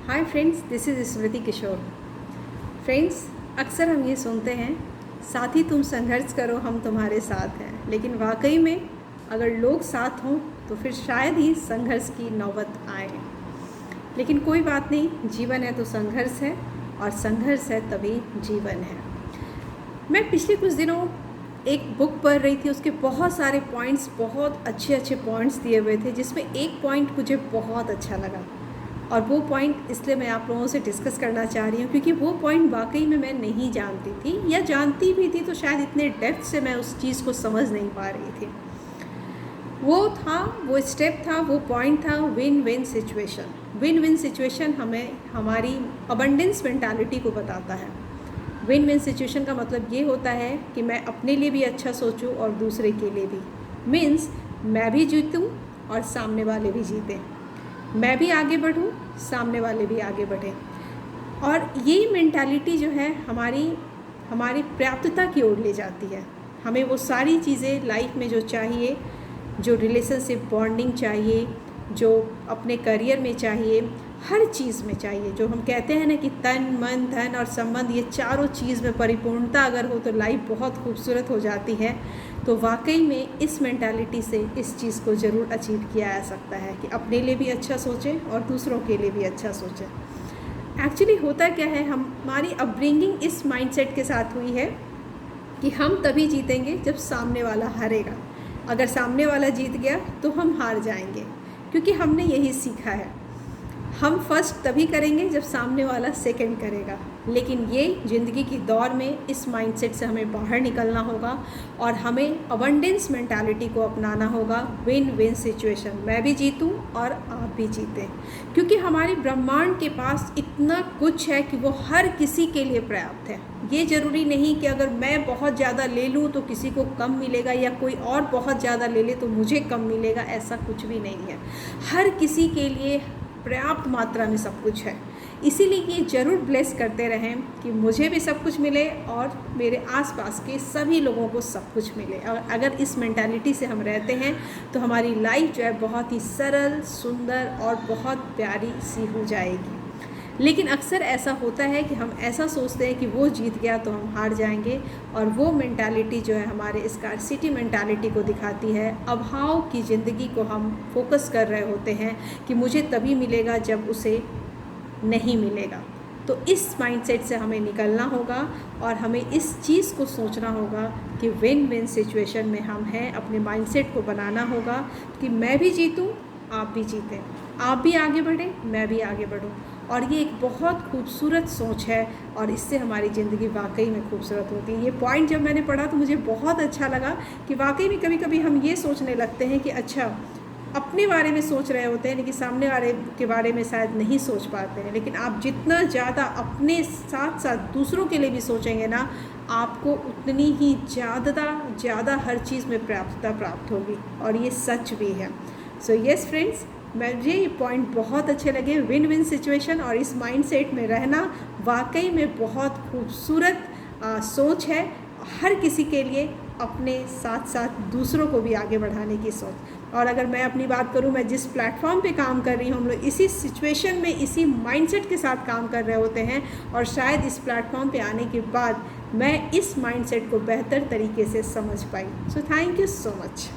Hi friends, this is Smriti Kishore. Friends, अक्सर हम ये सुनते हैं, साथी तुम संघर्ष करो हम तुम्हारे साथ हैं। लेकिन वाकई में अगर लोग साथ हों तो फिर शायद ही संघर्ष की नौबत आए। लेकिन कोई बात नहीं, जीवन है तो संघर्ष है, और संघर्ष है तभी जीवन है। मैं पिछले कुछ दिनों एक बुक पढ़ रही थी, उसके बहुत सारे पॉइंट्स, बहुत अच्छे पॉइंट्स दिए हुए थे, जिसमें एक पॉइंट मुझे बहुत अच्छा लगा। और वो पॉइंट इसलिए मैं आप लोगों से डिस्कस करना चाह रही हूँ क्योंकि वो पॉइंट वाकई में मैं नहीं जानती थी, या जानती भी थी तो शायद इतने डेप्थ से मैं उस चीज़ को समझ नहीं पा रही थी। वो स्टेप था, वो पॉइंट था win win situation. Win win situation हमें हमारी अबंडेंस मेंटालिटी को बताता है। विन विन सिचुएशन का मतलब ये होता है कि मैं अपने लिए भी अच्छा सोचूं और दूसरे के लिए भी। मीन्स मैं भी जीतूं और सामने वाले भी जीतें, मैं भी आगे बढ़ूं, सामने वाले भी आगे बढ़ें। और ये मेंटालिटी जो है हमारी प्राप्तता की ओर ले जाती है। हमें वो सारी चीज़ें लाइफ में जो चाहिए, जो रिलेशनशिप बॉन्डिंग चाहिए, जो अपने करियर में चाहिए, हर चीज़ में चाहिए। जो हम कहते हैं ना कि तन मन धन और संबंध, ये चारों चीज़ में परिपूर्णता अगर हो तो लाइफ बहुत खूबसूरत हो जाती है। तो वाकई में इस मेंटालिटी से इस चीज़ को ज़रूर अचीव किया जा सकता है कि अपने लिए भी अच्छा सोचें और दूसरों के लिए भी अच्छा सोचें। एक्चुअली होता क्या है, हमारी अपब्रिंगिंग इस माइंडसेट के साथ हुई है कि हम तभी जीतेंगे जब सामने वाला हारेगा। अगर सामने वाला जीत गया तो हम हार जाएंगे, क्योंकि हमने यही सीखा है। हम फर्स्ट तभी करेंगे जब सामने वाला सेकंड करेगा। लेकिन ये ज़िंदगी की दौर में इस माइंडसेट से हमें बाहर निकलना होगा और हमें अबंडेंस मेंटालिटी को अपनाना होगा। विन विन सिचुएशन, मैं भी जीतूं और आप भी जीतें, क्योंकि हमारे ब्रह्मांड के पास इतना कुछ है कि वो हर किसी के लिए पर्याप्त है। ये ज़रूरी नहीं कि अगर मैं बहुत ज़्यादा ले लूँ तो किसी को कम मिलेगा, या कोई और बहुत ज़्यादा ले ले तो मुझे कम मिलेगा। ऐसा कुछ भी नहीं है। हर किसी के लिए पर्याप्त मात्रा में सब कुछ है। इसीलिए ये ज़रूर ब्लेस करते रहें कि मुझे भी सब कुछ मिले और मेरे आसपास के सभी लोगों को सब कुछ मिले। और अगर इस मेंटालिटी से हम रहते हैं तो हमारी लाइफ जो है बहुत ही सरल, सुंदर और बहुत प्यारी सी हो जाएगी। लेकिन अक्सर ऐसा होता है कि हम ऐसा सोचते हैं कि वो जीत गया तो हम हार जाएंगे, और वो मेंटालिटी जो है हमारे स्कार्सिटी मेंटालिटी को दिखाती है। अभाव की ज़िंदगी को हम फोकस कर रहे होते हैं कि मुझे तभी मिलेगा जब उसे नहीं मिलेगा। तो इस माइंडसेट से हमें निकलना होगा और हमें इस चीज़ को सोचना होगा कि विन विन सिचुएशन में हम हैं। अपने माइंडसेट को बनाना होगा कि मैं भी जीतूं, आप भी जीतें, आप भी आगे बढ़ें, मैं भी आगे बढ़ूं। और ये एक बहुत खूबसूरत सोच है, और इससे हमारी ज़िंदगी वाकई में खूबसूरत होती है। ये पॉइंट जब मैंने पढ़ा तो मुझे बहुत अच्छा लगा कि वाकई में कभी कभी हम ये सोचने लगते हैं कि अच्छा, अपने बारे में सोच रहे होते हैं लेकिन सामने वाले के बारे में शायद नहीं सोच पाते हैं। लेकिन आप जितना ज़्यादा अपने साथ साथ दूसरों के लिए भी सोचेंगे ना, आपको उतनी ही ज़्यादा हर चीज़ में प्राप्तता प्राप्त होगी। और ये सच भी है। सो यस फ्रेंड्स, मुझे ये पॉइंट बहुत अच्छे लगे। विन विन सिचुएशन और इस माइंडसेट में रहना वाकई में बहुत खूबसूरत सोच है। हर किसी के लिए अपने साथ साथ दूसरों को भी आगे बढ़ाने की सोच। और अगर मैं अपनी बात करूं, मैं जिस प्लेटफॉर्म पे काम कर रही हूं, हम लोग इसी सिचुएशन में इसी माइंडसेट के साथ काम कर रहे होते हैं। और शायद इस प्लेटफॉर्म पे आने के बाद मैं इस माइंडसेट को बेहतर तरीके से समझ पाई। So thank you so much.